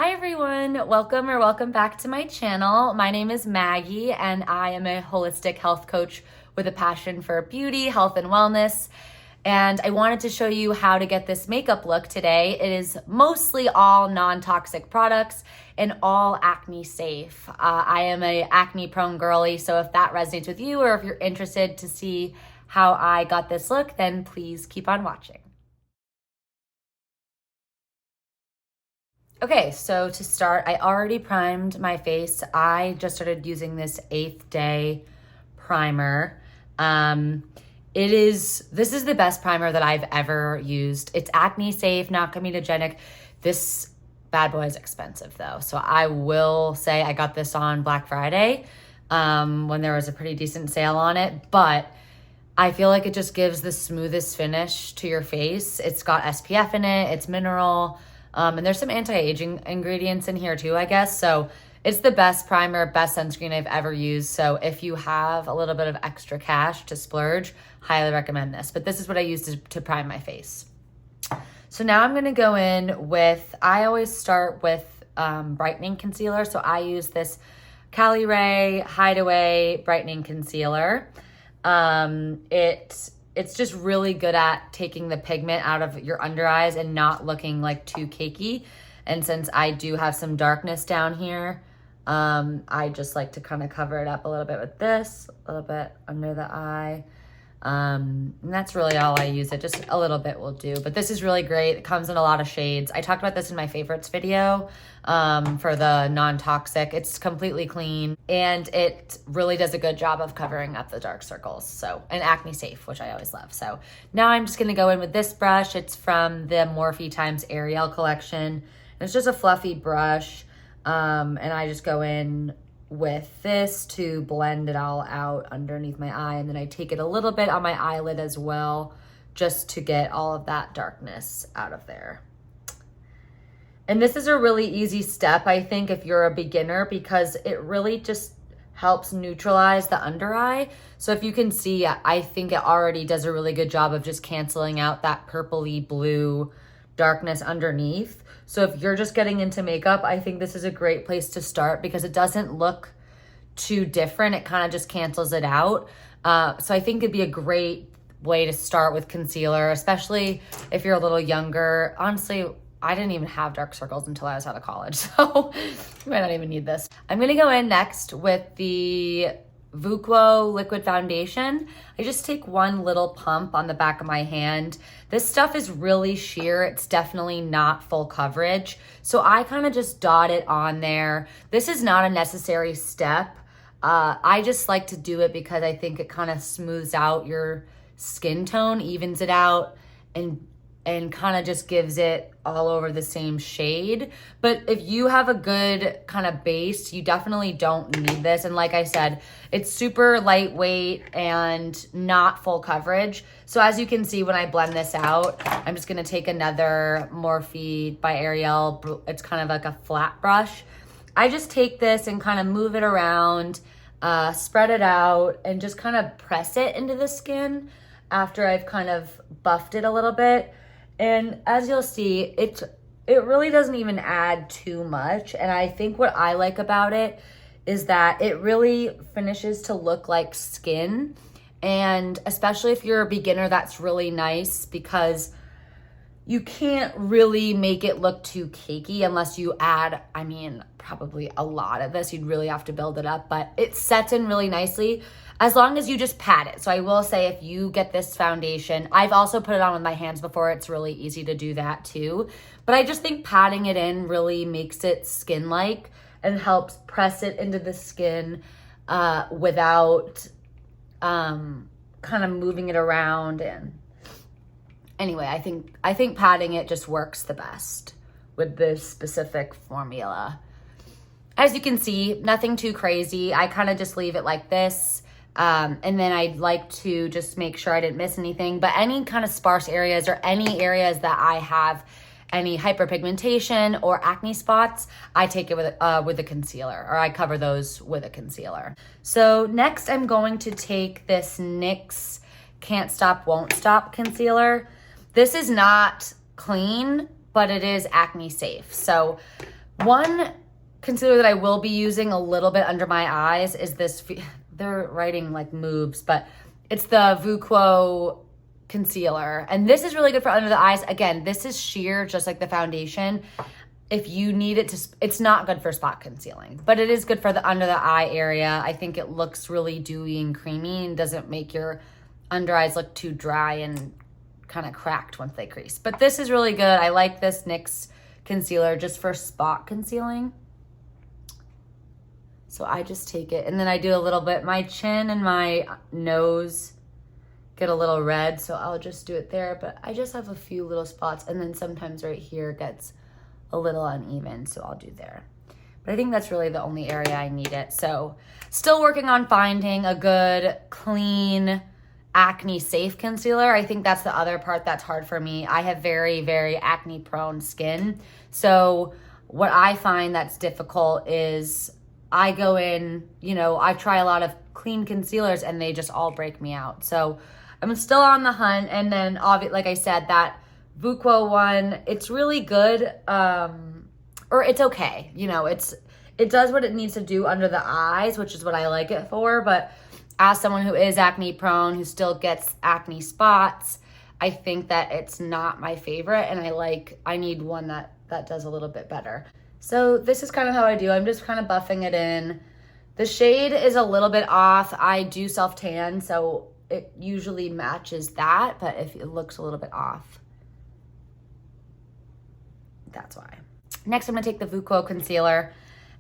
Hi everyone, welcome back to my channel. My name is Maggie and I am a holistic health coach with a passion for beauty, health, and wellness. And I wanted to show you how to get this makeup look today. It is mostly all non-toxic products and all acne safe. I am a acne prone girly, so if that resonates with you or if you're interested to see how I got this look, then please keep on watching. Okay, so to start, I already primed my face. I just started using this 8th Day primer. This is the best primer that I've ever used. It's acne safe, not comedogenic. This bad boy is expensive though. So I will say I got this on Black Friday when there was a pretty decent sale on it, but I feel like it just gives the smoothest finish to your face. It's got SPF in it, it's mineral, and there's some anti-aging ingredients in here too, I guess. So it's the best primer, best sunscreen I've ever used. So if you have a little bit of extra cash to splurge, highly recommend this. But this is what I use to prime my face. So now I'm gonna go in with, I always start with brightening concealer. So I use this Caliray Hideaway Brightening Concealer. It's just really good at taking the pigment out of your under eyes and not looking like too cakey. And since I do have some darkness down here, I just like to kind of cover it up a little bit with this, a little bit under the eye. And that's really all I use it. Just a little bit will do, but this is really great. It comes in a lot of shades. I talked about this in my favorites video, for the non-toxic. It's completely clean and it really does a good job of covering up the dark circles. So, and acne safe, which I always love. So now I'm just going to go in with this brush. It's from the Morphe x Ariel collection. It's just a fluffy brush. And I just go in with this to blend it all out underneath my eye. And then I take it a little bit on my eyelid as well, just to get all of that darkness out of there. And this is a really easy step, I think, if you're a beginner, because it really just helps neutralize the under eye. So if you can see, I think it already does a really good job of just canceling out that purpley blue darkness underneath. So if you're just getting into makeup, I think this is a great place to start because it doesn't look too different. It kind of just cancels it out. So I think it'd be a great way to start with concealer, especially if you're a little younger. Honestly, I didn't even have dark circles until I was out of college, so you might not even need this. I'm gonna go in next with the VOOQO liquid foundation. I just take one little pump on the back of my hand. This stuff is really sheer. It's definitely not full coverage. So I kind of just dot it on there. This is not a necessary step. I just like to do it because I think it kind of smooths out your skin tone, evens it out, and kind of just gives it all over the same shade. But if you have a good kind of base, you definitely don't need this. And like I said, it's super lightweight and not full coverage. So as you can see, when I blend this out, I'm just gonna take another Morphe by Ariel. It's kind of like a flat brush. I just take this and kind of move it around, spread it out, and just kind of press it into the skin after I've kind of buffed it a little bit. And as you'll see, it really doesn't even add too much. And I think what I like about it is that it really finishes to look like skin. And especially if you're a beginner, that's really nice because you can't really make it look too cakey unless you add, I mean, probably a lot of this. You'd really have to build it up, but it sets in really nicely as long as you just pat it. So I will say, if you get this foundation, I've also put it on with my hands before. It's really easy to do that too. But I just think patting it in really makes it skin-like and helps press it into the skin without kind of moving it around. And anyway, I think patting it just works the best with this specific formula. As you can see, nothing too crazy. I kind of just leave it like this. And then I'd like to just make sure I didn't miss anything. But any kind of sparse areas or any areas that I have any hyperpigmentation or acne spots, I take it with a concealer, or I cover those with a concealer. So next I'm going to take this NYX Can't Stop, Won't Stop concealer. This is not clean, but it is acne safe. So One concealer that I will be using a little bit under my eyes is this, they're writing like moves, but it's the VOOQO concealer. And this is really good for under the eyes. Again, this is sheer, just like the foundation. If you need it to, it's not good for spot concealing, but it is good for the under the eye area. I think it looks really dewy and creamy and doesn't make your under eyes look too dry and kind of cracked once they crease. But this is really good. I like this NYX concealer just for spot concealing. So I just take it and then I do a little bit. My chin and my nose get a little red, so I'll just do it there. But I just have a few little spots, and then sometimes right here gets a little uneven, so I'll do there. But I think that's really the only area I need it. So still working on finding a good, clean, Acne-Safe concealer. I think that's the other part that's hard for me. I have very, very acne-prone skin. So what I find that's difficult is I go in, you know, I try a lot of clean concealers and they just all break me out. So I'm still on the hunt. And then, like I said, that VOOQO one, it's really good, or it's okay. You know, it does what it needs to do under the eyes, which is what I like it for. But as someone who is acne prone, who still gets acne spots, I think that it's not my favorite, and I need one that does a little bit better. So this is kind of how I do. I'm just kind of buffing it in. The shade is a little bit off. I do self tan, so it usually matches that, but if it looks a little bit off, that's why. Next, I'm gonna take the VOOQO concealer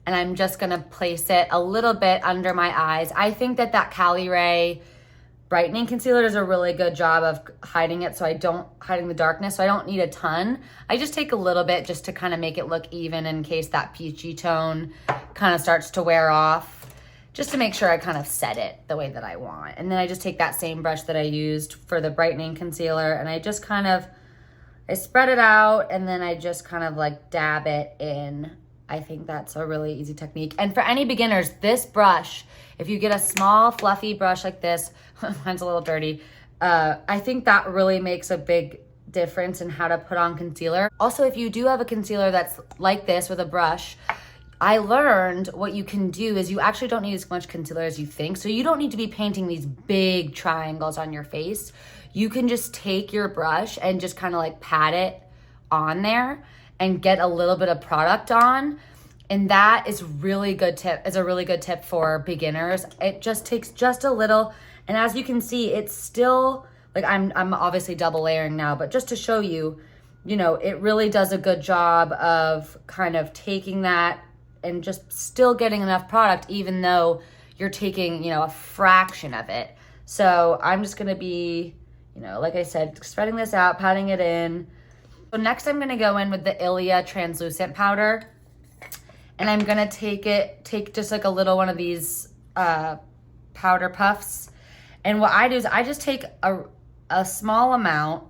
and I'm just gonna place it a little bit under my eyes. I think that caliray brightening concealer does a really good job of hiding it, hiding the darkness, so I don't need a ton. I just take a little bit just to kind of make it look even in case that peachy tone kind of starts to wear off, just to make sure I kind of set it the way that I want. And then I just take that same brush that I used for the brightening concealer and I just kind of, I spread it out and then I just kind of like dab it in. I think that's a really easy technique. And for any beginners, this brush, if you get a small fluffy brush like this, mine's a little dirty, I think that really makes a big difference in how to put on concealer. Also, if you do have a concealer that's like this with a brush, I learned what you can do is you actually don't need as much concealer as you think. So you don't need to be painting these big triangles on your face. You can just take your brush and just kind of like pat it on there and get a little bit of product on. And that is really good tip. Is a really good tip for beginners. It just takes just a little, and as you can see, it's still like I'm obviously double layering now, but just to show you, you know, it really does a good job of kind of taking that and just still getting enough product, even though you're taking, you know, a fraction of it. So I'm just gonna be, you know, like I said, spreading this out, patting it in. So next I'm gonna go in with the ILIA translucent powder. And I'm gonna take just like a little one of these powder puffs. And what I do is I just take a small amount,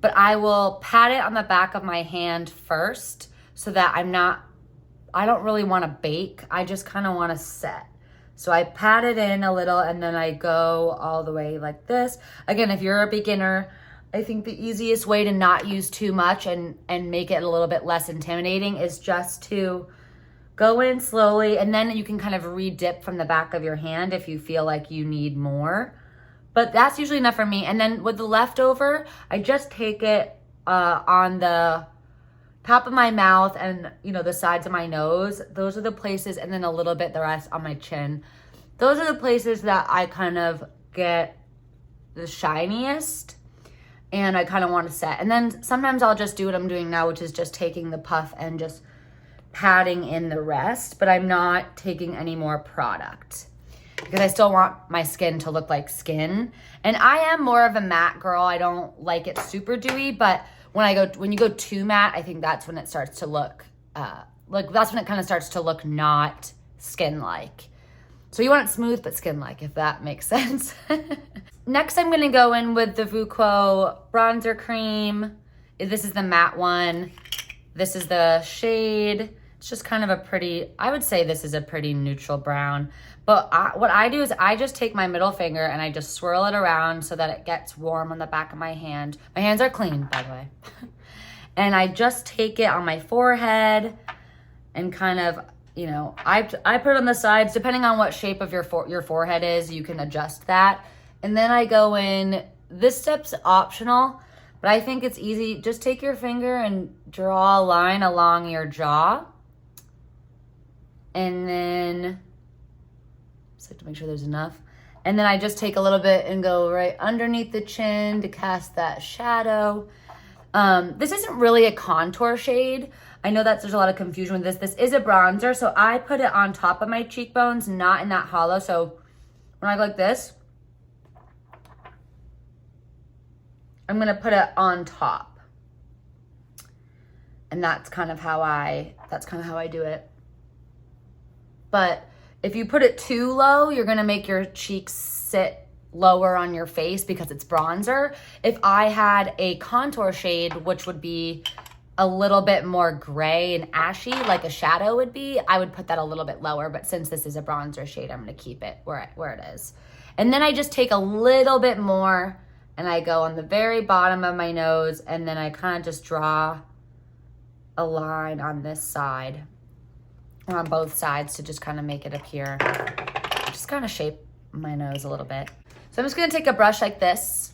but I will pat it on the back of my hand first so that I don't really wanna bake. I just kinda wanna set. So I pat it in a little and then I go all the way like this. Again, if you're a beginner, I think the easiest way to not use too much and make it a little bit less intimidating is just to go in slowly, and then you can kind of re-dip from the back of your hand if you feel like you need more. But that's usually enough for me. And then with the leftover, I just take it on the top of my mouth and, you know, the sides of my nose. Those are the places, and then a little bit the rest on my chin. Those are the places that I kind of get the shiniest and I kind of want to set. And then sometimes I'll just do what I'm doing now, which is just taking the puff and just patting in the rest, but I'm not taking any more product because I still want my skin to look like skin. And I am more of a matte girl. I don't like it super dewy, but when you go too matte, I think that's when it starts to look that's when it kind of starts to look not skin-like. So you want it smooth but skin-like, if that makes sense. Next, I'm gonna go in with the VOOQO bronzer cream. This is the matte one. This is the shade. It's just kind of a pretty, I would say this is a pretty neutral brown. But what I do is I just take my middle finger and I just swirl it around so that it gets warm on the back of my hand. My hands are clean, by the way. And I just take it on my forehead and kind of, you know, I put it on the sides. Depending on what shape of your forehead is, you can adjust that. And then I go in, this step's optional, but I think it's easy. Just take your finger and draw a line along your jaw. And then, just have to make sure there's enough. And then I just take a little bit and go right underneath the chin to cast that shadow. This isn't really a contour shade. I know that there's a lot of confusion with this. This is a bronzer, so I put it on top of my cheekbones, not in that hollow. So when I go like this, I'm gonna put it on top. And that's kind of how I do it. But if you put it too low, you're gonna make your cheeks sit lower on your face because it's bronzer. If I had a contour shade, which would be a little bit more gray and ashy, like a shadow would be, I would put that a little bit lower. But since this is a bronzer shade, I'm gonna keep it where it is. And then I just take a little bit more and I go on the very bottom of my nose, and then I kind of just draw a line on this side, or on both sides, to just kind of make it appear, just kind of shape my nose a little bit. So I'm just gonna take a brush like this,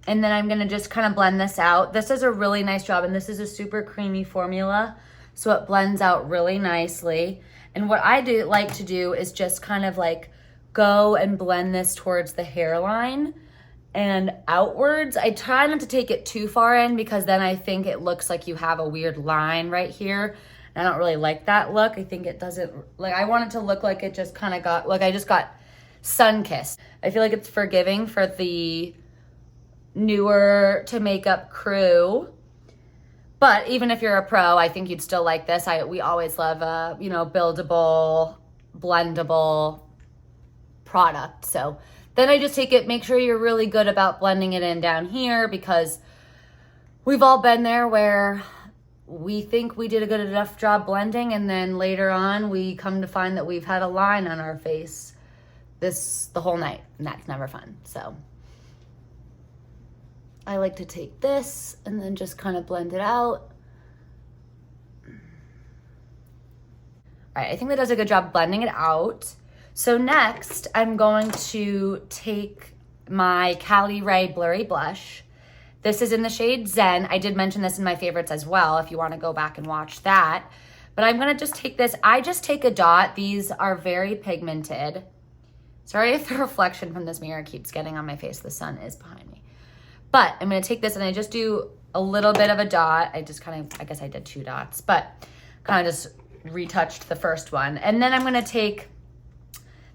and then I'm gonna just kind of blend this out. This does a really nice job, and this is a super creamy formula, so it blends out really nicely. And what I like to do is just kind of like go and blend this towards the hairline and outwards. I try not to take it too far in because then I think it looks like you have a weird line right here. And I don't really like that look. I think it doesn't, like, I want it to look like it just kind of got, like I just got sun-kissed. I feel like it's forgiving for the newer to makeup crew. But even if you're a pro, I think you'd still like this. We always love a, you know, buildable, blendable product. So then I just take it, make sure you're really good about blending it in down here, because we've all been there where we think we did a good enough job blending, and then later on we come to find that we've had a line on our face the whole night, and that's never fun. So I like to take this and then just kind of blend it out. All right, I think that does a good job blending it out. So next, I'm going to take my caliray Blurry Blush. This is in the shade Zen. I did mention this in my favorites as well, if you want to go back and watch that. But I'm going to just take this. I just take a dot. These are very pigmented. Sorry if the reflection from this mirror keeps getting on my face. The sun is behind me. But I'm going to take this and I just do a little bit of a dot. I just kind of, I guess I did 2 dots, but kind of just retouched the first one. And then I'm going to take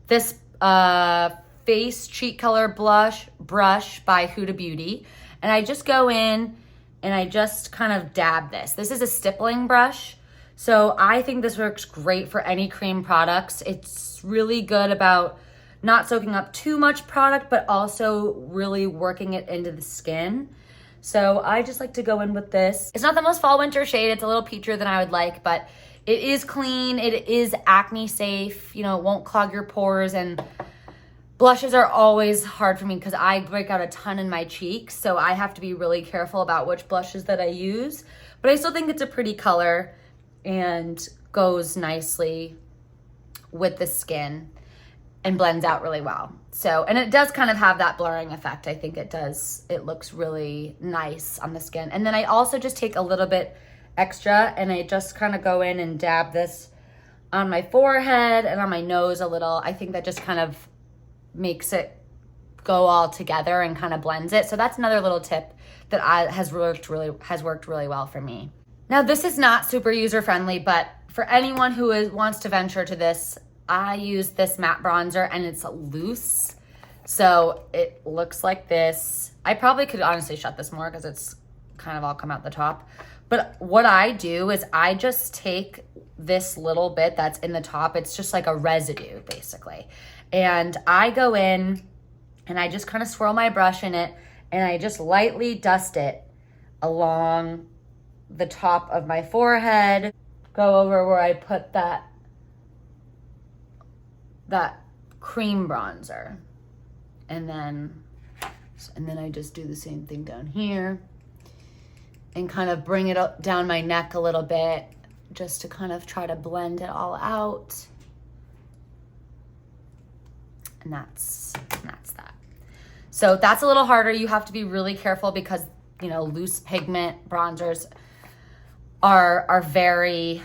this Face Cheek Color brush by Huda Beauty. And I just go in and I just kind of dab this. This is a stippling brush. So I think this works great for any cream products. It's really good about not soaking up too much product, but also really working it into the skin. So I just like to go in with this. It's not the most fall winter shade. It's a little peachier than I would like, but it is clean. It is acne safe. You know, it won't clog your pores, and blushes are always hard for me because I break out a ton in my cheeks. So I have to be really careful about which blushes that I use, but I still think it's a pretty color and goes nicely with the skin and blends out really well. So, and it does kind of have that blurring effect. I think it does. It looks really nice on the skin. And then I also just take a little bit extra and I just kind of go in and dab this on my forehead and on my nose a little. I think that just kind of makes it go all together and kind of blends it. So that's another little tip that has worked really well for me. Now this is not super user friendly, but for anyone who wants to venture to this, I use this matte bronzer and it's loose. So it looks like this. I probably could honestly shut this more because it's kind of all come out the top. But what I do is I just take this little bit that's in the top. It's just like a residue basically. And I go in and I just kind of swirl my brush in it and I just lightly dust it along the top of my forehead. Go over where I put that cream bronzer. And then I just do the same thing down here and kind of bring it up down my neck a little bit just to kind of try to blend it all out. And that's that. So that's a little harder. You have to be really careful because, you know, loose pigment bronzers are very,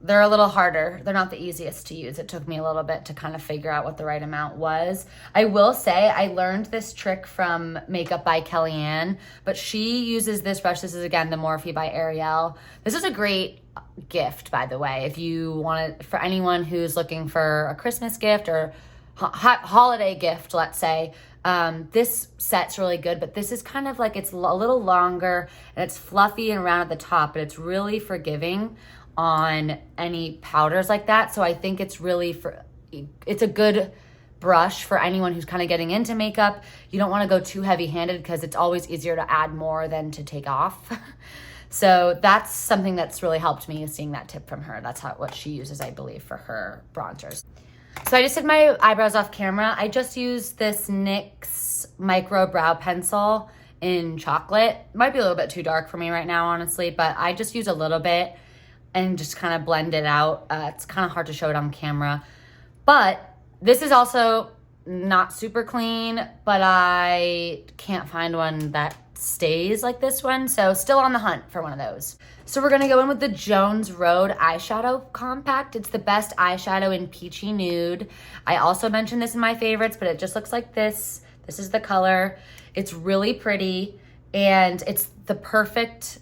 they're a little harder. They're not the easiest to use. It took me a little bit to kind of figure out what the right amount was. I will say I learned this trick from Makeup by Kellyanne, but she uses this brush. This is, again, the Morphe by Ariel. This is a great gift, by the way, if you want it, for anyone who's looking for a Christmas gift or holiday gift, let's say. This set's really good, but this is kind of like, it's a little longer and it's fluffy and round at the top, but it's really forgiving on any powders like that. So I think it's really it's a good brush for anyone who's kind of getting into makeup. You don't want to go too heavy-handed because it's always easier to add more than to take off. So that's something that's really helped me, is seeing that tip from her. That's what she uses, I believe, for her bronzers. So I just did my eyebrows off camera. I just used this NYX Micro Brow Pencil in chocolate. Might be a little bit too dark for me right now, honestly, but I just use a little bit and just kind of blend it out. It's kind of hard to show it on camera. But this is also not super clean, but I can't find one that stays like this one. So still on the hunt for one of those. So we're gonna go in with the Jones Road Eyeshadow Compact. It's the best eyeshadow in Peachy Nude. I also mentioned this in my favorites, but it just looks like this. This is the color. It's really pretty, and it's the perfect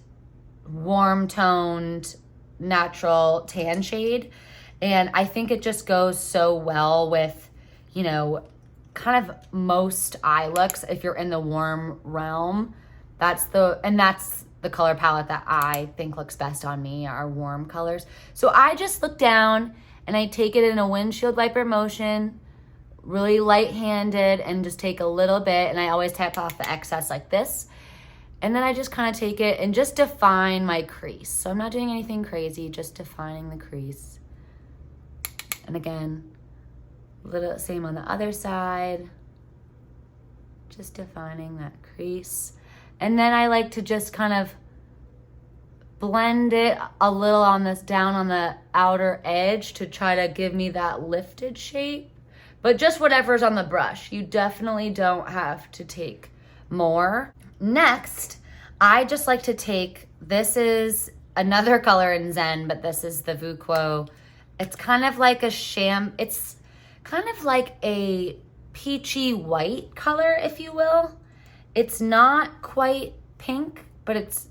warm toned, natural tan shade. And I think it just goes so well with, you know, kind of most eye looks if you're in the warm realm. That's the color palette that I think looks best on me, are warm colors. So I just look down and I take it in a windshield wiper motion, really light-handed, and just take a little bit, and I always tap off the excess like this. And then I just kind of take it and just define my crease. So I'm not doing anything crazy, just defining the crease. And again, little same on the other side, just defining that crease. And then I like to just kind of blend it a little on this, down on the outer edge, to try to give me that lifted shape. But just whatever's on the brush. You definitely don't have to take more. Next, I just like to take, this is another color in Zen, but this is the VOOQO. It's kind of like it's kind of like a peachy white color, if you will. It's not quite pink, but it's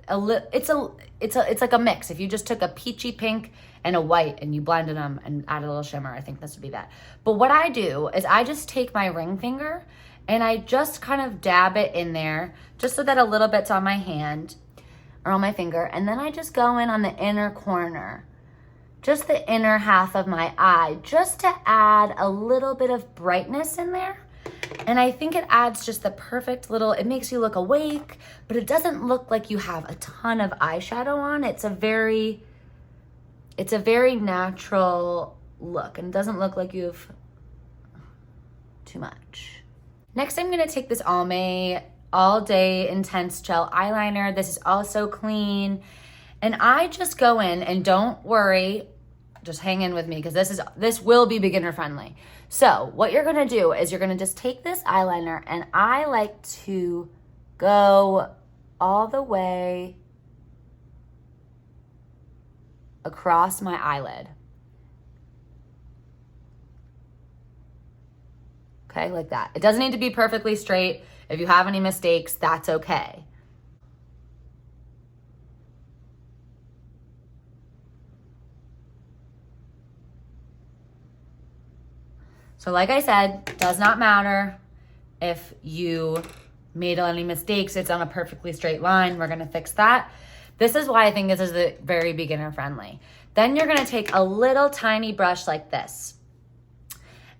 like a mix. If you just took a peachy pink and a white and you blended them and added a little shimmer, I think this would be that. But what I do is I just take my ring finger and I just kind of dab it in there, just so that a little bit's on my hand or on my finger. And then I just go in on the inner corner, just the inner half of my eye, just to add a little bit of brightness in there. And I think it adds just the perfect little, it makes you look awake, but it doesn't look like you have a ton of eyeshadow on. It's a very natural look, and it doesn't look like you have too much. Next, I'm gonna take this Almay All Day Intense Gel Eyeliner. This is also clean. And I just go in, and don't worry, just hang in with me, because this will be beginner friendly. So what you're gonna do is you're gonna just take this eyeliner, and I like to go all the way across my eyelid. Okay, like that. It doesn't need to be perfectly straight. If you have any mistakes, that's okay. So like I said, does not matter if you made any mistakes. It's on a perfectly straight line. We're gonna fix that. This is why I think this is the very beginner friendly. Then you're gonna take a little tiny brush like this,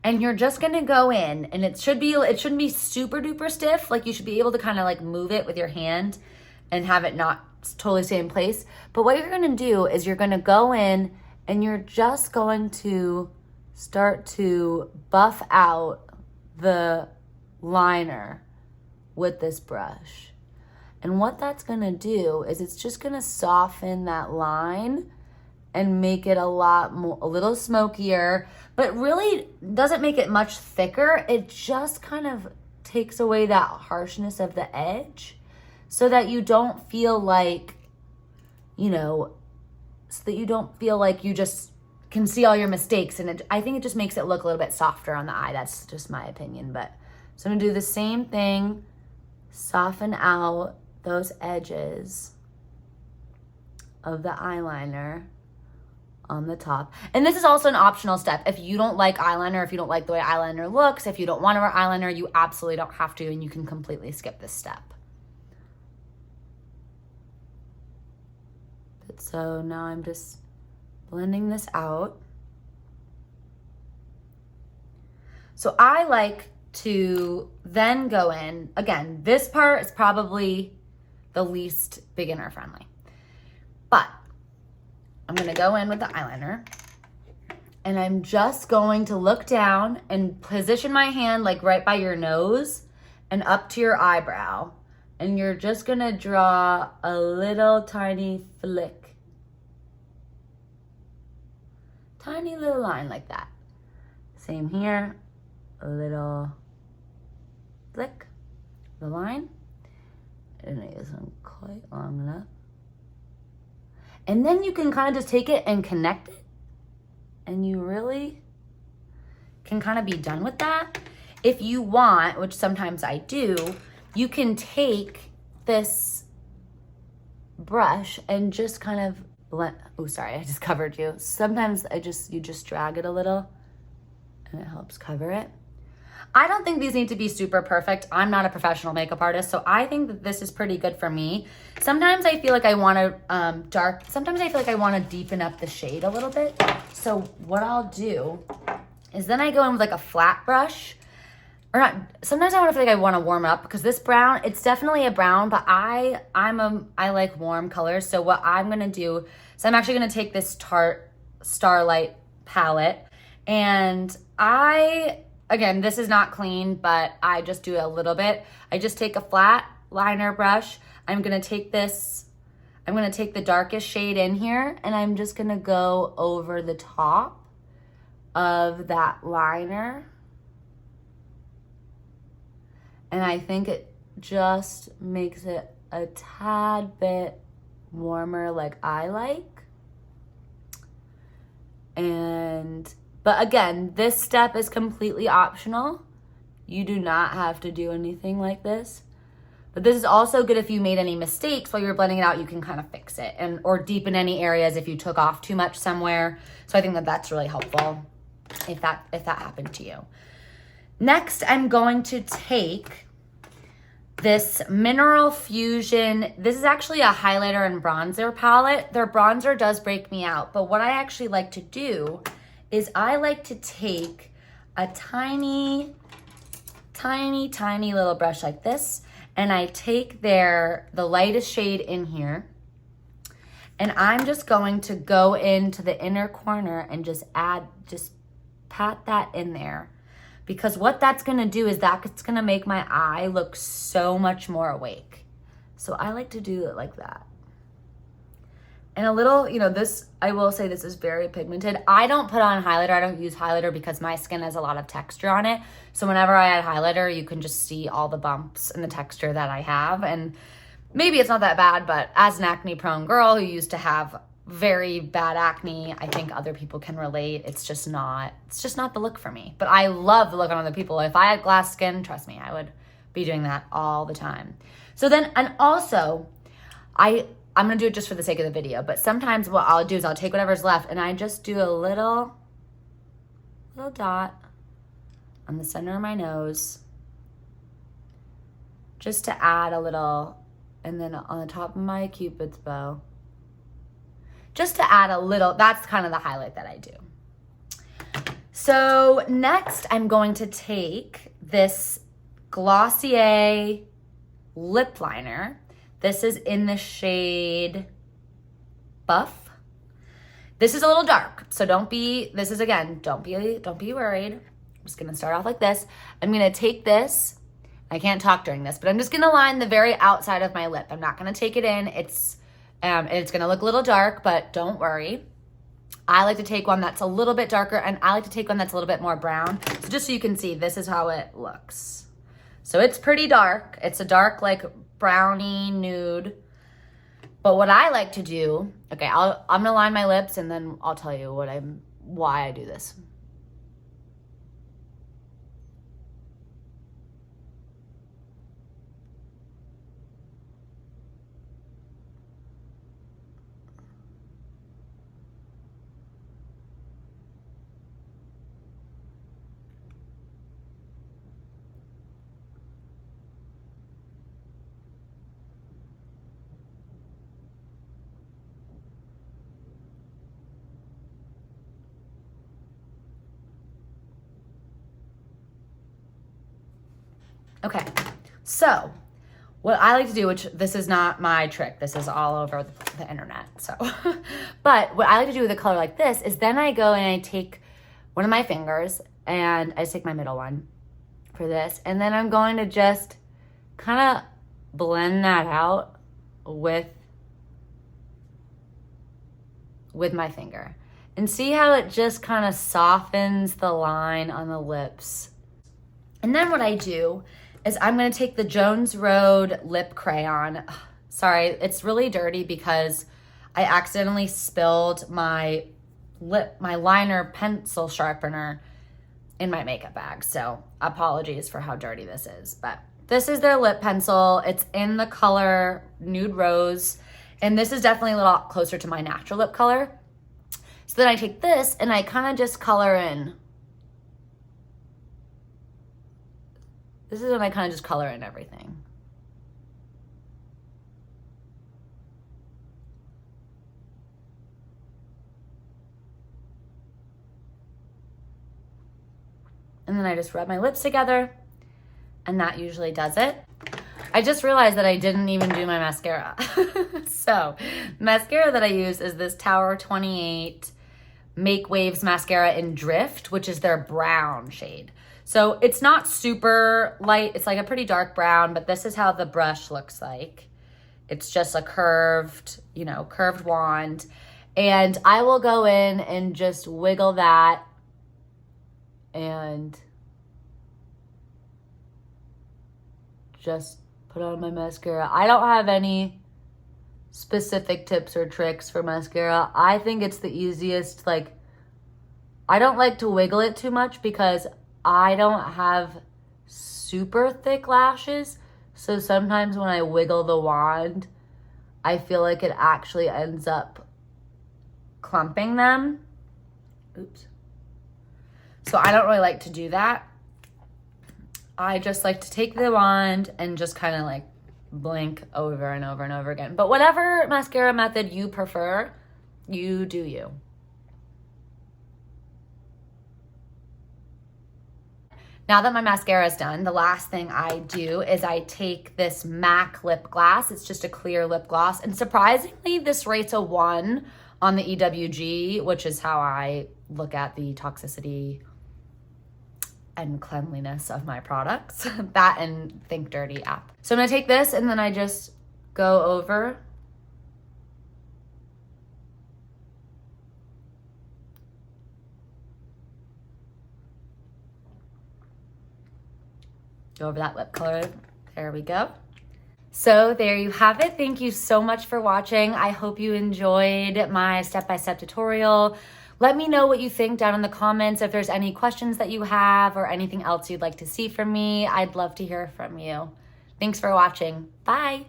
and you're just gonna go in, and it shouldn't be super duper stiff. Like, you should be able to kind of like move it with your hand and have it not totally stay in place. But what you're gonna do is you're gonna go in, and you're just going to start to buff out the liner with this brush. And what that's gonna do is it's just gonna soften that line and make it a little smokier, but really doesn't make it much thicker. It just kind of takes away that harshness of the edge so that you don't feel like, so that you don't feel like you just can see all your mistakes. And I think it just makes it look a little bit softer on the eye. That's just my opinion. But so I'm gonna do the same thing, soften out those edges of the eyeliner on the top. And this is also an optional step. If you don't like eyeliner, if you don't like the way eyeliner looks, if you don't want to wear eyeliner, you absolutely don't have to, and you can completely skip this step. But so now I'm just blending this out. So I like to then go in, again, this part is probably the least beginner friendly, but I'm gonna go in with the eyeliner and I'm just going to look down and position my hand like right by your nose and up to your eyebrow. And you're just gonna draw a little tiny flick. Tiny little line like that. Same here, a little flick, the line. And it isn't quite long enough. And then you can kind of just take it and connect it. And you really can kind of be done with that. If you want, which sometimes I do, you can take this brush and just kind of blend. Oh, sorry, I just covered you. Sometimes you just drag it a little and it helps cover it. I don't think these need to be super perfect. I'm not a professional makeup artist, so I think that this is pretty good for me. Sometimes I feel like I want to sometimes I feel like I want to deepen up the shade a little bit. So what I'll do is then I go in with like a flat brush, or not. Sometimes I feel like I want to warm up because this brown, it's definitely a brown, but I like warm colors. So what I'm gonna do, so I'm actually gonna take this Tarte Starlight palette, and again, this is not clean, but I just do a little bit. I just take a flat liner brush. I'm gonna take the darkest shade in here, and I'm just gonna go over the top of that liner. And I think it just makes it a tad bit warmer like I like. But again, this step is completely optional. You do not have to do anything like this. But this is also good if you made any mistakes while you're blending it out, you can kind of fix it or deepen any areas if you took off too much somewhere. So I think that that's really helpful if that happened to you. Next, I'm going to take this Mineral Fusion. This is actually a highlighter and bronzer palette. Their bronzer does break me out, but what I actually like to do is I like to take a tiny little brush like this, and I take the lightest shade in here, and I'm just going to go into the inner corner and just pat that in there. Because what that's gonna do is it's gonna make my eye look so much more awake. So I like to do it like that. And a little, I will say this is very pigmented. I don't put on highlighter. I don't use highlighter because my skin has a lot of texture on it. So whenever I add highlighter, you can just see all the bumps and the texture that I have. And maybe it's not that bad, but as an acne-prone girl who used to have very bad acne, I think other people can relate. It's just not the look for me. But I love the look on other people. If I had glass skin, trust me, I would be doing that all the time. So then, and also, I'm gonna do it just for the sake of the video, but sometimes what I'll do is I'll take whatever's left and I just do a little dot on the center of my nose just to add a little, and then on the top of my Cupid's bow, just to add a little. That's kind of the highlight that I do. So next I'm going to take this Glossier Lip Liner. This is in the shade Buff. This is a little dark, so don't be worried. I'm just gonna start off like this. I'm gonna take this, I can't talk during this, but I'm just gonna line the very outside of my lip. I'm not gonna take it in. It's gonna look a little dark, but don't worry. I like to take one that's a little bit darker, and I like to take one that's a little bit more brown. So just so you can see, this is how it looks. So it's pretty dark. It's a dark, like brownie nude. But what I like to do, okay, I'm gonna line my lips and then I'll tell you why I do this. Okay, so what I like to do, which this is not my trick, this is all over the internet, so. But what I like to do with a color like this is then I go and I take one of my fingers and I just take my middle one for this, and then I'm going to just kind of blend that out with my finger. And see how it just kind of softens the line on the lips. And then what I do is I'm gonna take the Jones Road lip crayon. Sorry, it's really dirty because I accidentally spilled my liner pencil sharpener in my makeup bag. So apologies for how dirty this is, but this is their lip pencil. It's in the color Nude Rose. And this is definitely a little closer to my natural lip color. So then I take this and I kind of just color in. This is when I kind of just color in everything. And then I just rub my lips together, and that usually does it. I just realized that I didn't even do my mascara. So, mascara that I use is this Tower 28 MakeWaves mascara in Drift, which is their brown shade. So it's not super light. It's like a pretty dark brown, but this is how the brush looks like. It's just a curved wand. And I will go in and just wiggle that and just put on my mascara. I don't have any specific tips or tricks for mascara. I think it's the easiest. Like, I don't like to wiggle it too much because I don't have super thick lashes, so sometimes when I wiggle the wand, I feel like it actually ends up clumping them. Oops. So I don't really like to do that. I just like to take the wand and just kind of like blink over and over and over again. But whatever mascara method you prefer, you do you. Now that my mascara is done, the last thing I do is I take this MAC lip gloss. It's just a clear lip gloss. And surprisingly, this rates a 1 on the EWG, which is how I look at the toxicity and cleanliness of my products. That and Think Dirty app. So I'm gonna take this and then I just go over. Go over that lip color. There we go. So there you have it. Thank you so much for watching. I hope you enjoyed my step-by-step tutorial. Let me know what you think down in the comments. If there's any questions that you have or anything else you'd like to see from me, I'd love to hear from you. Thanks for watching. Bye.